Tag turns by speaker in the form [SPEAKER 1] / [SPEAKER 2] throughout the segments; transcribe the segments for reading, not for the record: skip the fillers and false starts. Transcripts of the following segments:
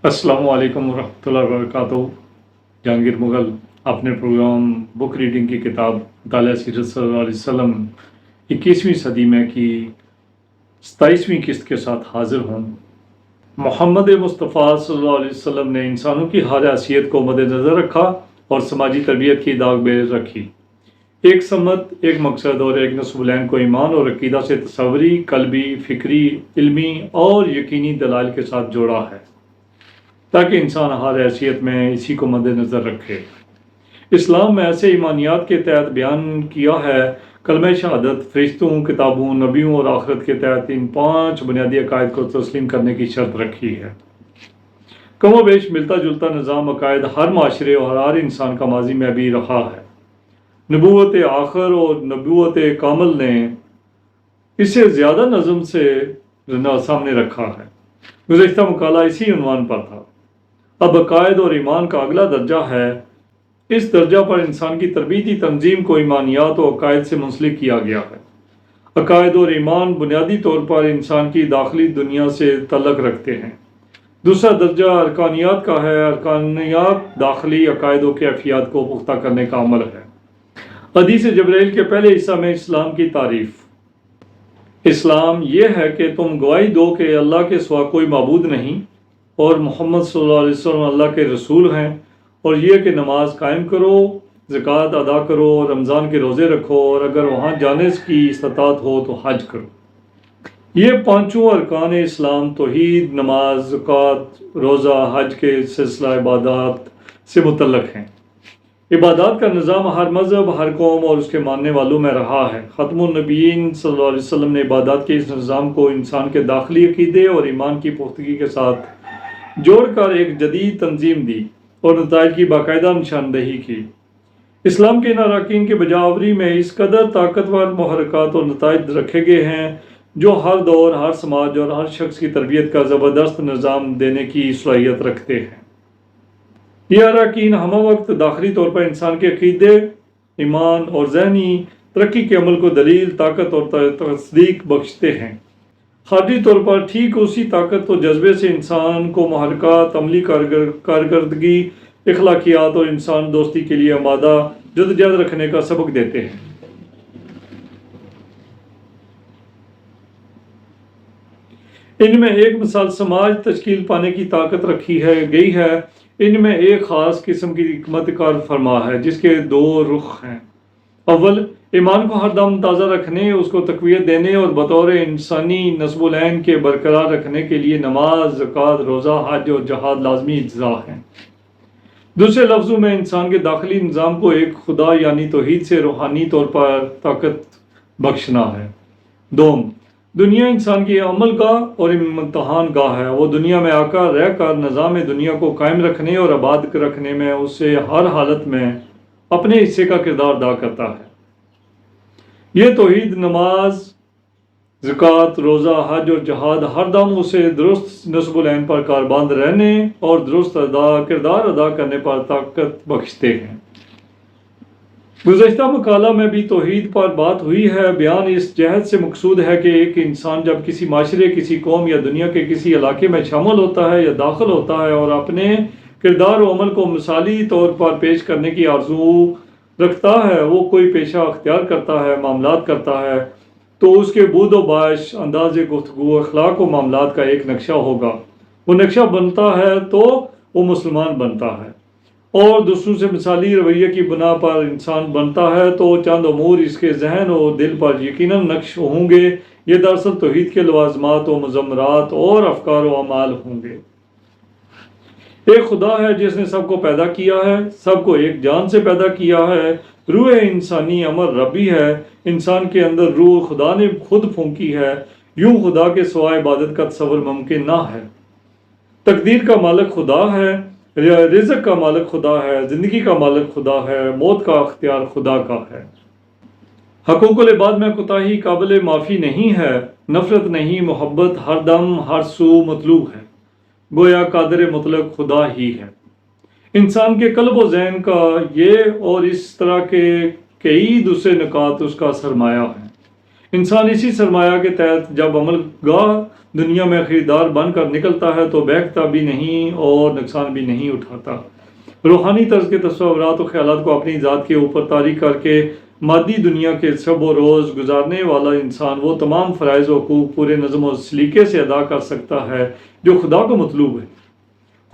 [SPEAKER 1] السلام علیکم ورحمۃ اللہ وبرکاتہ۔ جہانگیر مغل اپنے پروگرام بک ریڈنگ کی کتاب مطالعہ سیرت صلی اللہ علیہ وسلم 21ویں صدی میں کی 27ویں قسط کے ساتھ حاضر ہوں۔ محمد مصطفیٰ صلی اللہ علیہ وسلم نے انسانوں کی ہر حیثیت کو مد نظر رکھا اور سماجی تربیت کی داغ بے رکھی۔ ایک سمت، ایک مقصد اور ایک نصب العین کو ایمان اور عقیدہ سے تصوری، قلبی، فکری، علمی اور یقینی دلائل کے ساتھ جوڑا ہے تاکہ انسان ہر حیثیت میں اسی کو مد نظر رکھے۔ اسلام میں ایسے ایمانیات کے تحت بیان کیا ہے۔ کلمہ شہادت، فرشتوں، کتابوں، نبیوں اور آخرت کے تحت ان 5 بنیادی عقائد کو تسلیم کرنے کی شرط رکھی ہے۔ کم و بیش ملتا جلتا نظام عقائد ہر معاشرے اور ہر انسان کا ماضی میں بھی رہا ہے۔ نبوت آخر اور نبوت کامل نے اسے زیادہ نظم سے سامنے رکھا ہے۔ گزشتہ مقالہ اسی عنوان پر تھا۔ اب عقائد اور ایمان کا اگلا درجہ ہے۔ اس درجہ پر انسان کی تربیتی تنظیم کو ایمانیات و عقائد سے منسلک کیا گیا ہے۔ عقائد اور ایمان بنیادی طور پر انسان کی داخلی دنیا سے تعلق رکھتے ہیں۔ دوسرا درجہ ارکانیات کا ہے۔ ارکانیات داخلی عقائد و کیفیات کو پختہ کرنے کا عمل ہے۔ حدیث جبرائیل کے پہلے حصہ میں اسلام کی تعریف۔ اسلام یہ ہے کہ تم گواہی دو کہ اللہ کے سوا کوئی معبود نہیں اور محمد صلی اللہ علیہ وسلم اللہ کے رسول ہیں، اور یہ کہ نماز قائم کرو، زکوٰۃ ادا کرو، رمضان کے روزے رکھو، اور اگر وہاں جانے کی استطاعت ہو تو حج کرو۔ یہ 5 ارکان اسلام توحید، نماز، زکوٰۃ، روزہ، حج کے سلسلہ عبادات سے متعلق ہیں۔ عبادات کا نظام ہر مذہب، ہر قوم اور اس کے ماننے والوں میں رہا ہے۔ ختم النبیین صلی اللہ علیہ وسلم نے عبادات کے اس نظام کو انسان کے داخلی عقیدے اور ایمان کی پختگی کے ساتھ جوڑ کر ایک جدید تنظیم دی اور نتائج کی باقاعدہ نشاندہی کی۔ اسلام کے ان اراکین کی بجاوری میں اس قدر طاقتور محرکات اور نتائج رکھے گئے ہیں جو ہر دور، ہر سماج اور ہر شخص کی تربیت کا زبردست نظام دینے کی صلاحیت رکھتے ہیں۔ یہ اراکین ہمہ وقت داخلی طور پر انسان کے عقیدے، ایمان اور ذہنی ترقی کے عمل کو دلیل، طاقت اور تصدیق بخشتے ہیں۔ خارجی طور پر ٹھیک اسی طاقت و جذبے سے انسان کو محرکات، عملی کارکردگی، اخلاقیات اور انسان دوستی کے لیے آمادہ جدوجہد رکھنے کا سبق دیتے ہیں۔ ان میں ایک مثال سماج تشکیل پانے کی طاقت رکھی گئی ہے۔ ان میں ایک خاص قسم کی حکمت کار فرما ہے جس کے 2 رخ ہیں۔ اول، ایمان کو ہر دم تازہ رکھنے، اس کو تقویت دینے اور بطور انسانی نصب العین کے برقرار رکھنے کے لیے نماز، زکوٰۃ، روزہ، حج اور جہاد لازمی اجزاء ہیں۔ دوسرے لفظوں میں انسان کے داخلی نظام کو ایک خدا یعنی توحید سے روحانی طور پر طاقت بخشنا ہے۔ دوم، دنیا انسان کی عمل گاہ اور امتحان گاہ ہے۔ وہ دنیا میں آ کر رہ کر نظام دنیا کو قائم رکھنے اور آباد رکھنے میں اس سے ہر حالت میں اپنے حصے کا کردار ادا کرتا ہے۔ یہ توحید، نماز، زکوٰۃ، روزہ، حج اور جہاد ہر دم اسے درست نصب العین پر کاربند رہنے اور درست کردار ادا کرنے پر طاقت بخشتے ہیں۔ گزشتہ مقالہ میں بھی توحید پر بات ہوئی ہے۔ بیان اس جہت سے مقصود ہے کہ ایک انسان جب کسی معاشرے، کسی قوم یا دنیا کے کسی علاقے میں شامل ہوتا ہے یا داخل ہوتا ہے اور اپنے کردار و عمل کو مثالی طور پر پیش کرنے کی آرزو رکھتا ہے، وہ کوئی پیشہ اختیار کرتا ہے، معاملات کرتا ہے، تو اس کے بود و باش، انداز گفتگو، اخلاق و معاملات کا ایک نقشہ ہوگا۔ وہ نقشہ بنتا ہے تو وہ مسلمان بنتا ہے، اور دوسروں سے مثالی رویے کی بنا پر انسان بنتا ہے تو چند امور اس کے ذہن و دل پر یقیناً نقش ہوں گے۔ یہ دراصل توحید کے لوازمات و مضمرات اور افکار و اعمال ہوں گے۔ ایک خدا ہے جس نے سب کو پیدا کیا ہے، سب کو ایک جان سے پیدا کیا ہے۔ روح انسانی امر ربی ہے۔ انسان کے اندر روح خدا نے خود پھونکی ہے۔ یوں خدا کے سوا عبادت کا تصور ممکن نہ ہے۔ تقدیر کا مالک خدا ہے، رزق کا مالک خدا ہے، زندگی کا مالک خدا ہے، موت کا اختیار خدا کا ہے۔ حقوق العباد میں کوتاہی قابل معافی نہیں ہے، نفرت نہیں، محبت ہر دم ہر سو مطلوب ہے۔ گویا قادر مطلق خدا ہی ہے۔ انسان کے قلب و ذہن کا یہ اور اس طرح کے کئی دوسرے نکات اس کا سرمایہ ہیں۔ انسان اسی سرمایہ کے تحت جب عمل گاہ دنیا میں خریدار بن کر نکلتا ہے تو بہکتا بھی نہیں اور نقصان بھی نہیں اٹھاتا۔ روحانی طرز کے تصورات و خیالات کو اپنی ذات کے اوپر طاری کر کے مادی دنیا کے شب و روز گزارنے والا انسان وہ تمام فرائض و حقوق پورے نظم و سلیقے سے ادا کر سکتا ہے جو خدا کو مطلوب ہے۔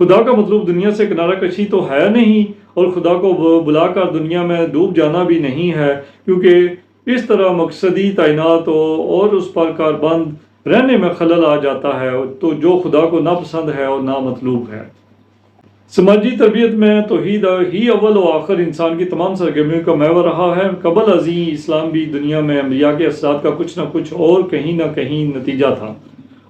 [SPEAKER 1] خدا کا مطلوب دنیا سے کنارہ کشی تو ہے نہیں، اور خدا کو بلا کر دنیا میں ڈوب جانا بھی نہیں ہے، کیونکہ اس طرح مقصدی تعینات اور اس پر کاربند رہنے میں خلل آ جاتا ہے تو جو خدا کو ناپسند ہے اور نامطلوب ہے۔ سماجی تربیت میں توحید ہی اول و آخر انسان کی تمام سرگرمیوں کا محور رہا ہے۔ قبل ازیں اسلام بھی دنیا میں انبیاء کے اثرات کا کچھ نہ کچھ اور کہیں نہ کہیں نتیجہ تھا۔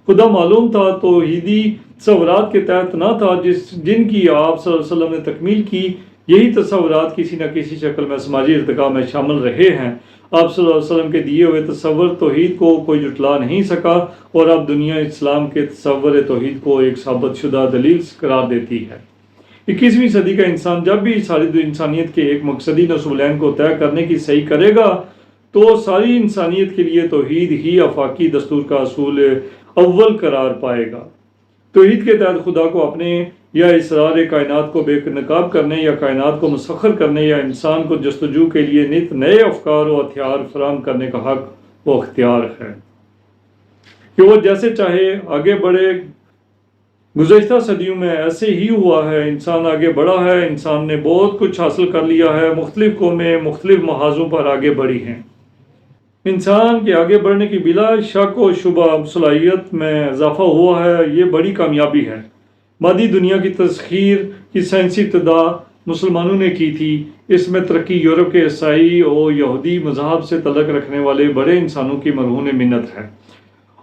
[SPEAKER 1] خدا معلوم تھا، توحیدی تصورات کے تحت نہ تھا جن کی آپ صلی اللہ علیہ وسلم نے تکمیل کی۔ یہی تصورات کسی نہ کسی شکل میں سماجی ارتقاء میں شامل رہے ہیں۔ آپ صلی اللہ علیہ وسلم کے دیے ہوئے تصور توحید کو کوئی جھٹلا نہیں سکا، اور اب دنیا اسلام کے تصور توحید کو ایک ثابت شدہ دلیل قرار دیتی ہے۔ 21ویں صدی کا انسان جب بھی ساری انسانیت کے ایک مقصدی نصب العین کو طے کرنے کی صحیح کرے گا تو ساری انسانیت کے لیے توحید ہی آفاقی دستور کا اصول اول قرار پائے گا۔ توحید کے تحت خدا کو اپنے یا اسرار کائنات کو بے نقاب کرنے یا کائنات کو مسخر کرنے یا انسان کو جستجو کے لیے نت نئے افکار و ہتھیار فراہم کرنے کا حق و اختیار ہے کہ وہ جیسے چاہے آگے بڑھے۔ گزشتہ صدیوں میں ایسے ہی ہوا ہے، انسان آگے بڑھا ہے، انسان نے بہت کچھ حاصل کر لیا ہے، مختلف قومیں مختلف محاذوں پر آگے بڑھی ہیں۔ انسان کے آگے بڑھنے کی بلا شک و شبہ صلاحیت میں اضافہ ہوا ہے، یہ بڑی کامیابی ہے۔ مادی دنیا کی تسخیر کی سائنسی ابتدا مسلمانوں نے کی تھی۔ اس میں ترقی یورپ کے عیسائی اور یہودی مذہب سے تعلق رکھنے والے بڑے انسانوں کی مرہون منت ہے۔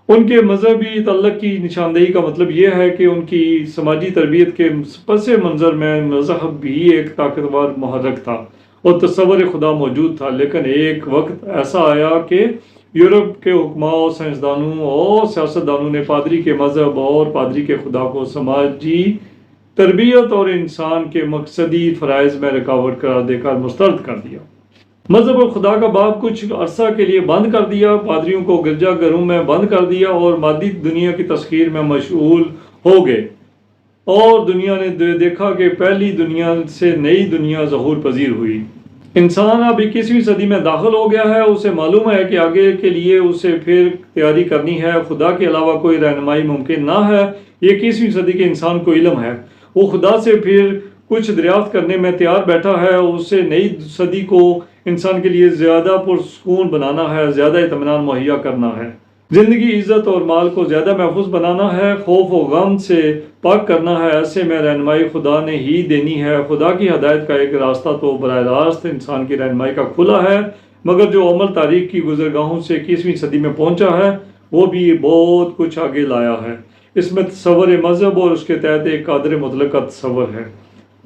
[SPEAKER 1] ان کے مذہبی تعلق کی نشاندہی کا مطلب یہ ہے کہ ان کی سماجی تربیت کے پس منظر میں مذہب بھی ایک طاقتور محرک تھا اور تصور خدا موجود تھا، لیکن ایک وقت ایسا آیا کہ یورپ کے حکماء، سائنسدانوں اور سیاستدانوں نے پادری کے مذہب اور پادری کے خدا کو سماجی تربیت اور انسان کے مقصدی فرائض میں رکاوٹ قرار دے کر مسترد کر دیا۔ مذہب اور خدا کا باب کچھ عرصہ کے لیے بند کر دیا، پادریوں کو گرجا گھروں میں بند کر دیا اور مادی دنیا کی تسخیر میں مشغول ہو گئے، اور دنیا نے دیکھا کہ پہلی دنیا سے نئی دنیا ظہور پذیر ہوئی۔ انسان اب 21ویں صدی میں داخل ہو گیا ہے، اسے معلوم ہے کہ آگے کے لیے اسے پھر تیاری کرنی ہے۔ خدا کے علاوہ کوئی رہنمائی ممکن نہ ہے۔ 21ویں صدی کے انسان کو علم ہے، وہ خدا سے پھر کچھ دریافت کرنے میں تیار بیٹھا ہے۔ اسے نئی صدی کو انسان کے لیے زیادہ پرسکون بنانا ہے، زیادہ اطمینان مہیا کرنا ہے، زندگی، عزت اور مال کو زیادہ محفوظ بنانا ہے، خوف و غم سے پاک کرنا ہے۔ ایسے میں رہنمائی خدا نے ہی دینی ہے۔ خدا کی ہدایت کا ایک راستہ تو براہ راست انسان کی رہنمائی کا کھلا ہے، مگر جو عمل تاریخ کی گزرگاہوں سے 21ویں صدی میں پہنچا ہے وہ بھی بہت کچھ آگے لایا ہے۔ اس میں تصور مذہب اور اس کے تحت ایک قادر مطلق کا تصور ہے۔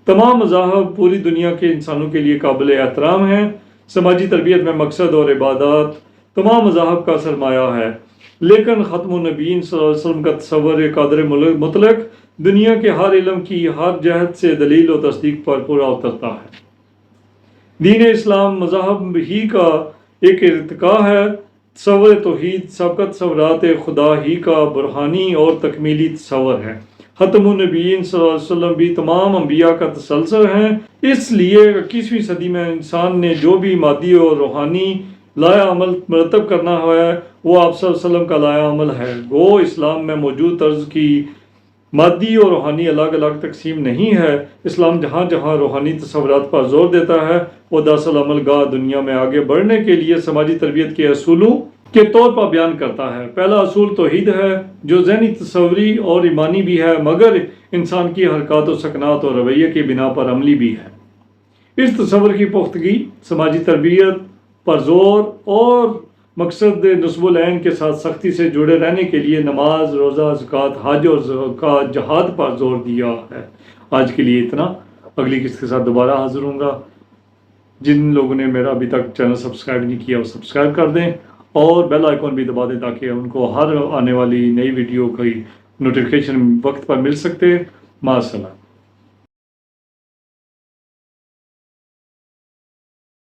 [SPEAKER 1] تمام مذاہب پوری دنیا کے انسانوں کے لیے قابل احترام ہیں۔ سماجی تربیت میں مقصد اور عبادات تمام مذاہب کا سرمایہ ہے، لیکن ختم النبیین صلی اللہ علیہ وسلم کا تصور قادر مطلق دنیا کے ہر علم کی ہر جہت سے دلیل و تصدیق پر پورا اترتا ہے۔ دین اسلام مذہب ہی کا ایک ارتقاء ہے۔ تصور توحید سابقہ تصورات خدا ہی کا برہانی اور تکمیلی تصور ہے۔ ختم النبیین صلی اللہ علیہ وسلم بھی تمام انبیاء کا تسلسل ہیں۔ اس لیے 21ویں صدی میں انسان نے جو بھی مادی اور روحانی لایا عمل مرتب کرنا ہے وہ آپ صلی اللہ علیہ وسلم کا لایا عمل ہے۔ گو اسلام میں موجود طرز کی مادی اور روحانی الگ الگ تقسیم نہیں ہے۔ اسلام جہاں جہاں روحانی تصورات پر زور دیتا ہے وہ دراصل عمل گاہ دنیا میں آگے بڑھنے کے لیے سماجی تربیت کے اصولوں کے طور پر بیان کرتا ہے۔ پہلا اصول توحید ہے جو ذہنی، تصوری اور ایمانی بھی ہے، مگر انسان کی حرکات و سکنات اور رویے کی بنا پر عملی بھی ہے۔ اس تصور کی پختگی سماجی تربیت پر زور اور مقصد نصب العین کے ساتھ سختی سے جڑے رہنے کے لیے نماز، روزہ، زکوٰۃ، حج اور زکوٰۃ، جہاد پر زور دیا ہے۔ آج کے لیے اتنا، اگلی قسط کے ساتھ دوبارہ حاضر ہوں گا۔ جن لوگوں نے میرا ابھی تک چینل سبسکرائب نہیں کیا وہ سبسکرائب کر دیں اور بیل آئیکن بھی دبا دیں تاکہ ان کو ہر آنے والی نئی ویڈیو کی نوٹیفیکیشن وقت پر مل سکتے۔ مع السلامہ۔